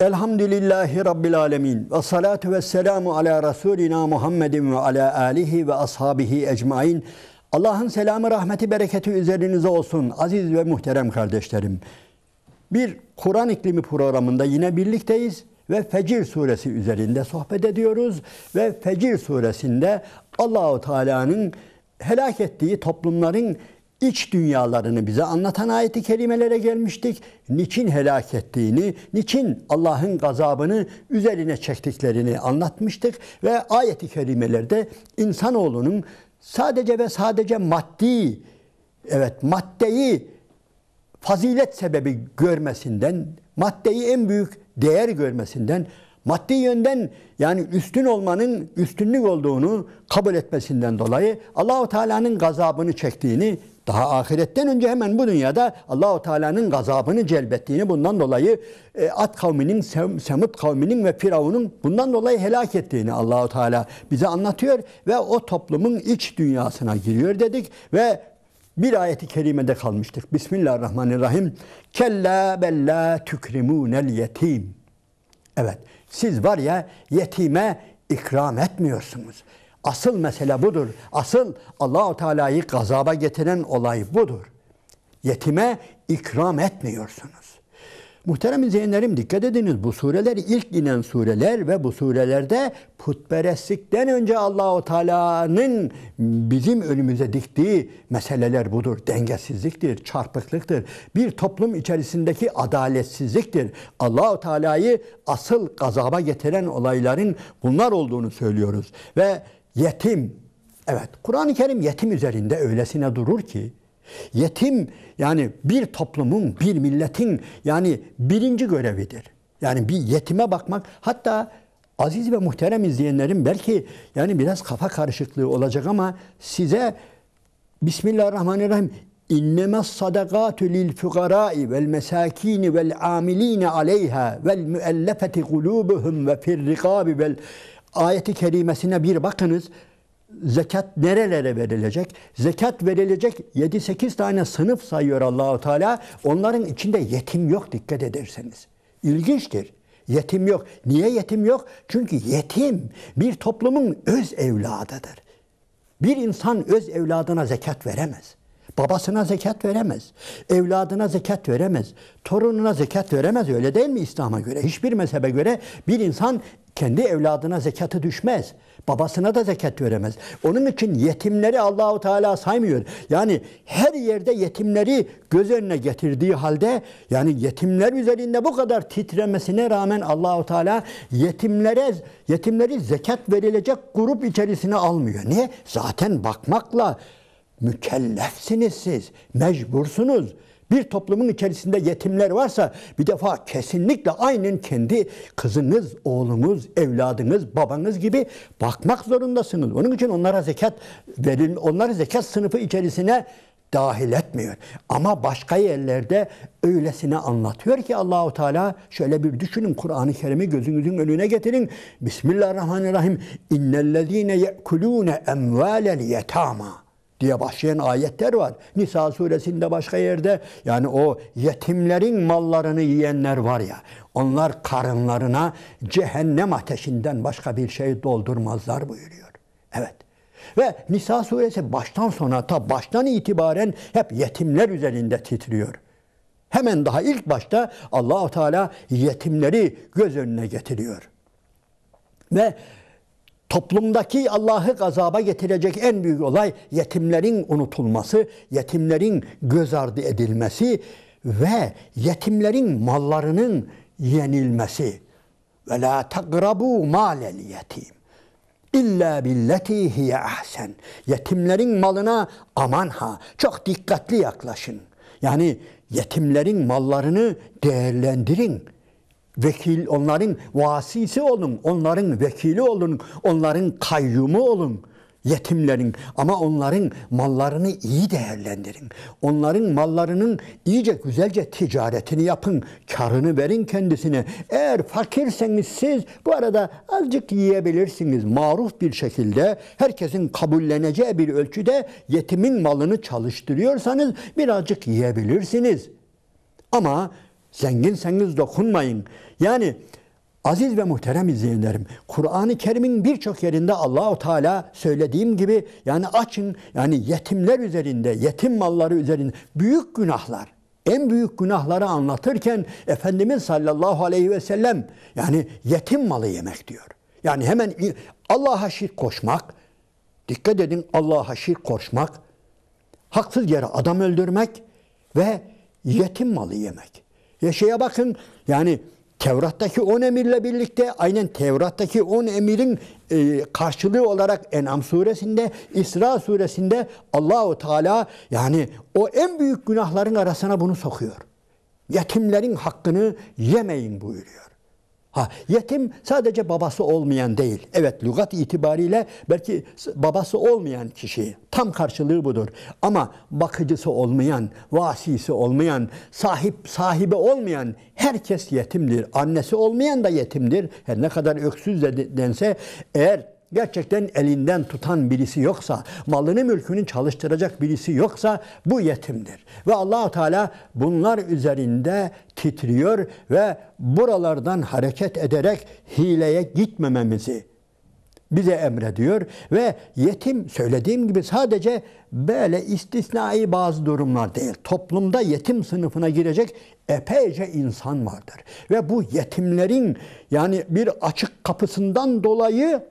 Elhamdülillahi Rabbil alemin. Ve salatu ve selamu ala Resulina Muhammedin ve ala alihi ve ashabihi ecmain. Allah'ın selamı, rahmeti, bereketi üzerinize olsun aziz ve muhterem kardeşlerim. Bir Kur'an iklimi programında yine birlikteyiz ve Fecir suresi üzerinde sohbet ediyoruz. Ve Fecir suresinde Allahu Teala'nın helak ettiği toplumların İç dünyalarını bize anlatan ayet-i kerimelere gelmiştik. Niçin helak ettiğini, niçin Allah'ın gazabını üzerine çektiklerini anlatmıştık. Ve ayet-i kerimelerde insanoğlunun sadece ve sadece maddeyi fazilet sebebi görmesinden, maddeyi en büyük değer görmesinden, maddi yönden yani üstün olmanın üstünlük olduğunu kabul etmesinden dolayı Allahu Teala'nın gazabını çektiğini, daha ahiretten önce hemen bu dünyada Allahu Teala'nın gazabını celbettiğini, bundan dolayı Ad kavminin, Semud kavminin ve Firavun'un bundan dolayı helak ettiğini Allahu Teala bize anlatıyor ve o toplumun iç dünyasına giriyor dedik ve bir ayeti kerimede kalmıştık. Bismillahirrahmanirrahim. Kella bella tukrimunel yetim. Evet, siz var ya yetime ikram etmiyorsunuz. Asıl mesele budur. Asıl Allah-u Teala'yı gazaba getiren olay budur. Yetime ikram etmiyorsunuz. Muhterem izleyenlerim, dikkat ediniz, bu sureler ilk inen sureler ve bu surelerde putperestlikten önce Allah-u Teala'nın bizim önümüze diktiği meseleler budur. Dengesizliktir, çarpıklıktır. Bir toplum içerisindeki adaletsizliktir. Allah-u Teala'yı asıl gazaba getiren olayların bunlar olduğunu söylüyoruz. Ve yetim, evet, Kur'an-ı Kerim yetim üzerinde öylesine durur ki, yetim yani bir toplumun, bir milletin yani birinci görevidir. Yani bir yetime bakmak, hatta aziz ve muhterem izleyenlerim belki yani biraz kafa karışıklığı olacak ama size Bismillahirrahmanirrahim. İnnemes sadakatü lil fuqara'i vel mesakini vel amilina aleyha vel müellefeti kulubuhum ve fir rikabi vel ayeti kerimesine bir bakınız. Zekat nerelere verilecek? Zekat verilecek 7-8 tane sınıf sayıyor Allah-u Teala. Onların içinde yetim yok, dikkat ederseniz. İlginçtir. Yetim yok. Niye yetim yok? Çünkü yetim bir toplumun öz evladıdır. Bir insan öz evladına zekat veremez. Babasına zekat veremez. Evladına zekat veremez. Torununa zekat veremez. Öyle değil mi İslam'a göre? Hiçbir mezhebe göre bir insan kendi evladına zekatı düşmez. Babasına da zekat veremez. Onun için yetimleri Allahu Teala saymıyor. Yani her yerde yetimleri göz önüne getirdiği halde, yani yetimler üzerinde bu kadar titremesine rağmen Allahu Teala yetimleri zekat verilecek grup içerisine almıyor. Niye? Zaten bakmakla mükellefsiniz siz. Mecbursunuz. Bir toplumun içerisinde yetimler varsa bir defa kesinlikle aynen kendi kızınız, oğlunuz, evladınız, babanız gibi bakmak zorundasınız. Onun için onlara zekat verin, onları zekat sınıfı içerisine dahil etmiyor. Ama başka yerlerde öylesine anlatıyor ki Allahu Teala, şöyle bir düşünün, Kur'an-ı Kerim'i gözünüzün önüne getirin. Bismillahirrahmanirrahim. İnnellezîne ye'kulûne emvâlel yetâmâ diye başlayan ayetler var. Nisa suresinde, başka yerde. Yani o yetimlerin mallarını yiyenler var ya, onlar karınlarına cehennem ateşinden başka bir şey doldurmazlar buyuruyor. Evet. Ve Nisa suresi baştan sona, ta baştan itibaren hep yetimler üzerinde titriyor. Hemen daha ilk başta Allah-u Teala yetimleri göz önüne getiriyor. Ve toplumdaki Allah'ı gazaba getirecek en büyük olay yetimlerin unutulması, yetimlerin göz ardı edilmesi ve yetimlerin mallarının yenilmesi. Ve la takrabu malel yetim illa billeti hiye ahsen. Yetimlerin malına aman ha, çok dikkatli yaklaşın. Yani yetimlerin mallarını değerlendirin. Onların vasisi olun, onların vekili olun, onların kayyumu olun yetimlerin. Ama onların mallarını iyi değerlendirin. Onların mallarının iyice, güzelce ticaretini yapın, karını verin kendisine. Eğer fakirseniz siz bu arada azıcık yiyebilirsiniz. Maruf bir şekilde, herkesin kabulleneceği bir ölçüde yetimin malını çalıştırıyorsanız birazcık yiyebilirsiniz. Ama Zenginseniz dokunmayın. Yani aziz ve muhterem izleyenlerim, Kur'an-ı Kerim'in birçok yerinde Allahu Teala söylediğim gibi yani açın, yani yetimler üzerinde, yetim malları üzerinde büyük günahlar, en büyük günahları anlatırken Efendimiz sallallahu aleyhi ve sellem yani yetim malı yemek diyor. Yani hemen Allah'a şirk koşmak, dikkat edin, Allah'a şirk koşmak, haksız yere adam öldürmek ve yetim malı yemek. Şeye bakın, yani Tevrat'taki 10 emirle birlikte aynen Tevrat'taki 10 emirin karşılığı olarak En'am suresinde, İsra suresinde Allahu Teala yani o en büyük günahların arasına bunu sokuyor. Yetimlerin hakkını yemeyin buyuruyor. Yetim sadece babası olmayan değil. Evet, lügat itibariyle belki babası olmayan kişi. Tam karşılığı budur. Ama bakıcısı olmayan, vasisi olmayan, sahibi olmayan herkes yetimdir. Annesi olmayan da yetimdir. Her ne kadar öksüz de dense, eğer gerçekten elinden tutan birisi yoksa, malını mülkünü çalıştıracak birisi yoksa bu yetimdir. Ve Allah-u Teala bunlar üzerinde titriyor ve buralardan hareket ederek hileye gitmememizi bize emrediyor. Ve yetim, söylediğim gibi, sadece böyle istisnai bazı durumlar değil. Toplumda yetim sınıfına girecek epeyce insan vardır. Ve bu yetimlerin yani bir açık kapısından dolayı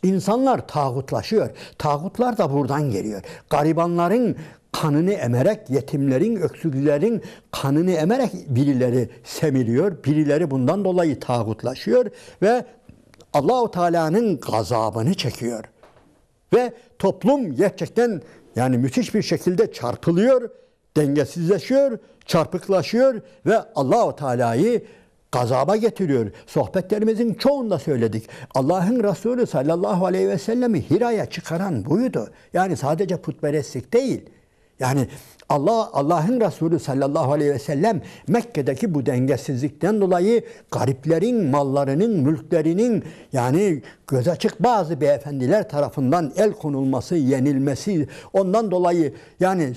İnsanlar tağutlaşıyor. Tağutlar da buradan geliyor. Garibanların kanını emerek, yetimlerin, öksüzlerin kanını emerek birileri semiriyor. Birileri bundan dolayı tağutlaşıyor ve Allah-u Teala'nın gazabını çekiyor. Ve toplum gerçekten yani müthiş bir şekilde çarpılıyor, dengesizleşiyor, çarpıklaşıyor ve Allah-u Teala'yı gazaba getiriyor. Sohbetlerimizin çoğunda söyledik. Allah'ın Resulü sallallahu aleyhi ve sellemi Hira'ya çıkaran buydu. Yani sadece putperestlik değil. Yani Allah'ın Resulü sallallahu aleyhi ve sellem Mekke'deki bu dengesizlikten dolayı gariplerin mallarının, mülklerinin yani göz açık bazı beyefendiler tarafından el konulması, yenilmesi, ondan dolayı yani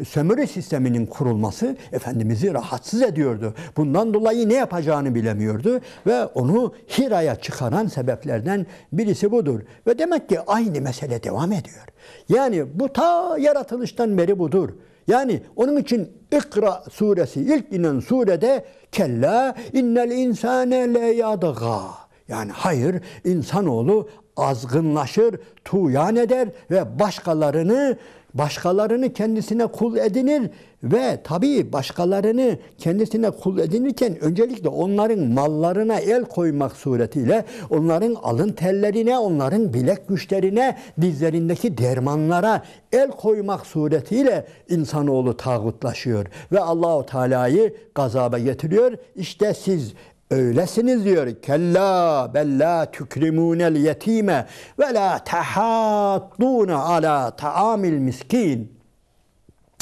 sömürü sisteminin kurulması Efendimiz'i rahatsız ediyordu. Bundan dolayı ne yapacağını bilemiyordu ve onu Hira'ya çıkaran sebeplerden birisi budur. Ve demek ki aynı mesele devam ediyor. Yani bu ta yaratılıştan beri budur. Yani onun için İkra suresi, ilk inen surede kella innel insane le yadgâ. Yani hayır, insanoğlu azgınlaşır, tuğyan eder ve başkalarını kendisine kul edinir ve tabii başkalarını kendisine kul edinirken öncelikle onların mallarına el koymak suretiyle onların alın tellerine, onların bilek güçlerine, dizlerindeki dermanlara el koymak suretiyle insanoğlu tağutlaşıyor ve Allahu Teala'yı gazaba getiriyor. İşte siz öylesiniz diyor. Kella bella tukrimunel yetime ve la tahaddun ala taamil miskin.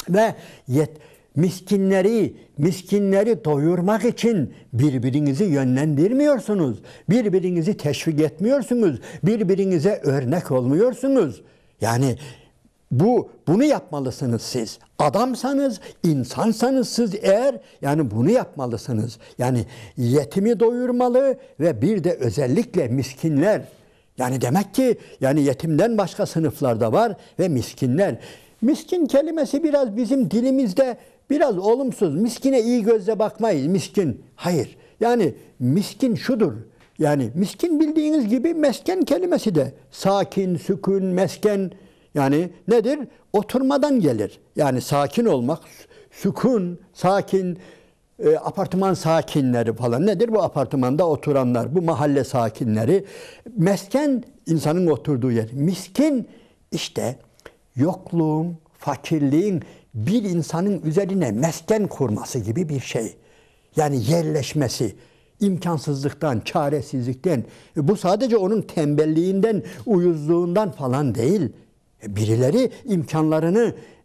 Ve miskinleri doyurmak için birbirinizi yönlendirmiyorsunuz. Birbirinizi teşvik etmiyorsunuz. Birbirinize örnek olmuyorsunuz. Yani bunu yapmalısınız siz. Adamsanız, insansanız siz eğer yani bunu yapmalısınız. Yani yetimi doyurmalı ve bir de özellikle miskinler. Yani demek ki yani yetimden başka sınıflar da var ve miskinler. Miskin kelimesi biraz bizim dilimizde biraz olumsuz. Miskine iyi gözle bakmayız. Miskin. Hayır. Yani miskin şudur. Yani miskin bildiğiniz gibi mesken kelimesi de sakin, sükun, mesken. Yani nedir? Oturmadan gelir. Yani sakin olmak, sükun, sakin, apartman sakinleri falan. Nedir bu apartmanda oturanlar? Bu mahalle sakinleri. Mesken, insanın oturduğu yer. Miskin, işte yokluğun, fakirliğin bir insanın üzerine mesken kurması gibi bir şey. Yani yerleşmesi. İmkansızlıktan, çaresizlikten. Bu sadece onun tembelliğinden, uyuzluğundan falan değil. Birileri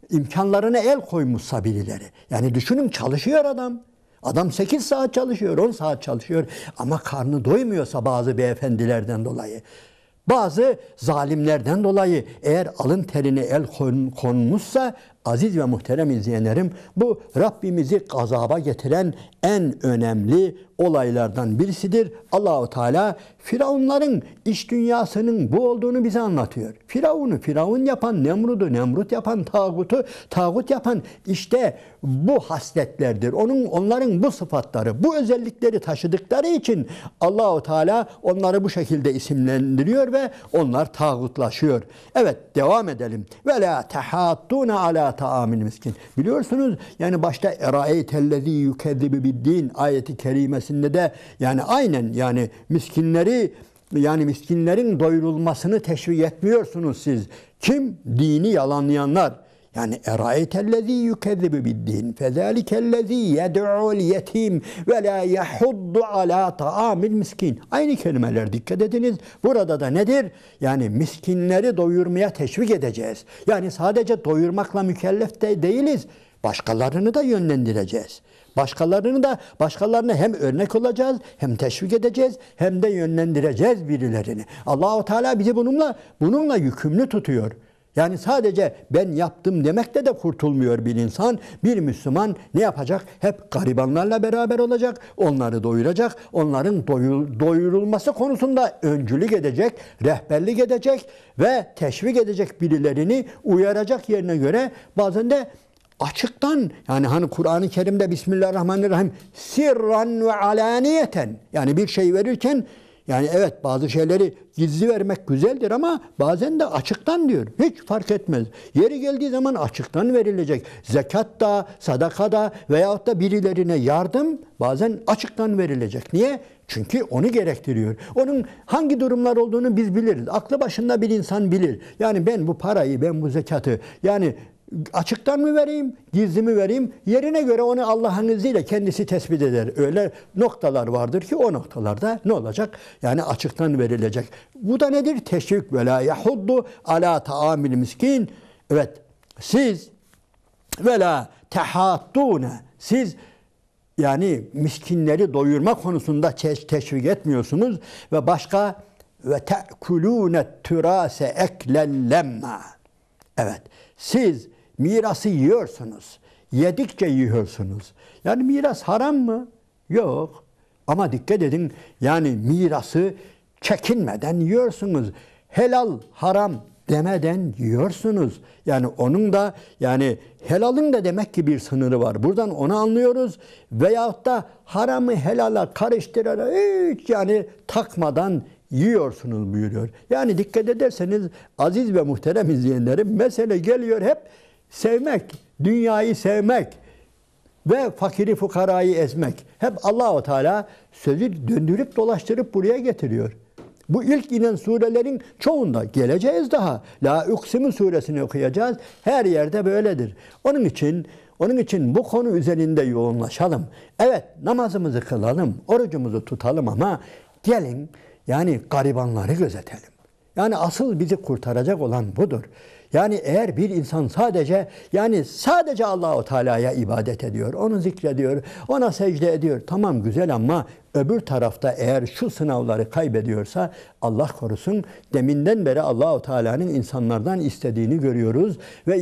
imkanlarına el koymuşsa birileri. Yani düşünün, çalışıyor adam. Adam 8 saat çalışıyor, 10 saat çalışıyor ama karnı doymuyorsa bazı beyefendilerden dolayı, bazı zalimlerden dolayı eğer alın terine el konmuşsa aziz ve muhterem izleyenlerim, bu Rabbimizi gazaba getiren en önemli olaylardan birisidir. Allahu Teala Firavunların iç dünyasının bu olduğunu bize anlatıyor. Firavun yapan, Nemrut yapan, tağut yapan işte bu hasletlerdir. Onların bu sıfatları, bu özellikleri taşıdıkları için Allahu Teala onları bu şekilde isimlendiriyor ve onlar tağutlaşıyor. Evet, devam edelim. Ve la tahattuna ala ta'amil miskin. Biliyorsunuz yani başta eraeytellezî yukezzibu biddin ayeti kerimesinde de yani aynen yani miskinlerin doyurulmasını teşvik etmiyorsunuz siz. Kim? Dini yalanlayanlar. Yani eraeytellezî yukezzibu biddin fezâlikellezî yed'ul yetim ve la yahuddu alâ ta'amil miskin. Aynı kelimeler, dikkat ediniz. Burada da nedir? Yani miskinleri doyurmaya teşvik edeceğiz. Yani sadece doyurmakla mükellef de değiliz. Başkalarını da yönlendireceğiz. Başkalarına hem örnek olacağız, hem teşvik edeceğiz, hem de yönlendireceğiz birilerini. Allahu Teala bizi bununla yükümlü tutuyor. Yani sadece ben yaptım demekle de kurtulmuyor bir insan. Bir Müslüman ne yapacak? Hep garibanlarla beraber olacak, onları doyuracak, onların doyurulması konusunda öncülük edecek, rehberlik edecek ve teşvik edecek birilerini uyaracak yerine göre bazen de açıktan yani hani Kur'an-ı Kerim'de Bismillahirrahmanirrahim sirran ve alaniyeten yani bir şey verirken yani evet bazı şeyleri gizli vermek güzeldir ama bazen de açıktan diyor. Hiç fark etmez. Yeri geldiği zaman açıktan verilecek. Zekat da, sadaka da veyahut da birilerine yardım bazen açıktan verilecek. Niye? Çünkü onu gerektiriyor. Onun hangi durumlar olduğunu biz biliriz. Aklı başında bir insan bilir. Yani ben bu parayı, ben bu zekatı yani açıktan mı vereyim, gizli mi vereyim? Yerine göre onu Allah'ın izniyle kendisi tespit eder. Öyle noktalar vardır ki o noktalarda ne olacak? Yani açıktan verilecek. Bu da nedir? Teşvik ve la yahuddu ala ta'amil miskin. Evet, siz ve la tehattune. Siz yani miskinleri doyurma konusunda teşvik etmiyorsunuz ve başka ve te'kulûne türâse eklen lemma. Evet, siz mirası yiyorsunuz. Yedikçe yiyorsunuz. Yani miras haram mı? Yok. Ama dikkat edin yani mirası çekinmeden yiyorsunuz. Helal, haram demeden yiyorsunuz. Yani onun da yani helalın da demek ki bir sınırı var. Buradan onu anlıyoruz. Veyahut da haramı helala karıştırarak hiç yani takmadan yiyorsunuz buyuruyor. Yani dikkat ederseniz aziz ve muhterem izleyenlerim mesele geliyor hep sevmek, dünyayı sevmek ve fakiri fukarayı ezmek. Hep Allah-u Teala sözü döndürüp dolaştırıp buraya getiriyor. Bu ilk inen surelerin çoğunda geleceğiz daha. La Uksimu suresini okuyacağız. Her yerde böyledir. Onun için bu konu üzerinde yoğunlaşalım. Evet, namazımızı kılalım, orucumuzu tutalım ama gelin yani garibanları gözetelim. Yani asıl bizi kurtaracak olan budur. Yani eğer bir insan sadece Allahu Teala'ya ibadet ediyor, onu zikrediyor, ona secde ediyor. Tamam güzel ama öbür tarafta eğer şu sınavları kaybediyorsa Allah korusun deminden beri Allahu Teala'nın insanlardan istediğini görüyoruz ve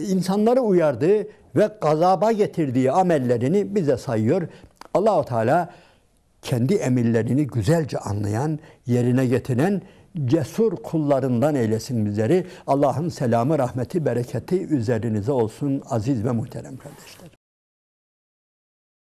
insanları uyardığı ve gazaba getirdiği amellerini bize sayıyor. Allahu Teala kendi emirlerini güzelce anlayan, yerine getiren cesur kullarından eylesin bizleri. Allah'ın selamı, rahmeti, bereketi üzerinize olsun aziz ve muhterem kardeşler.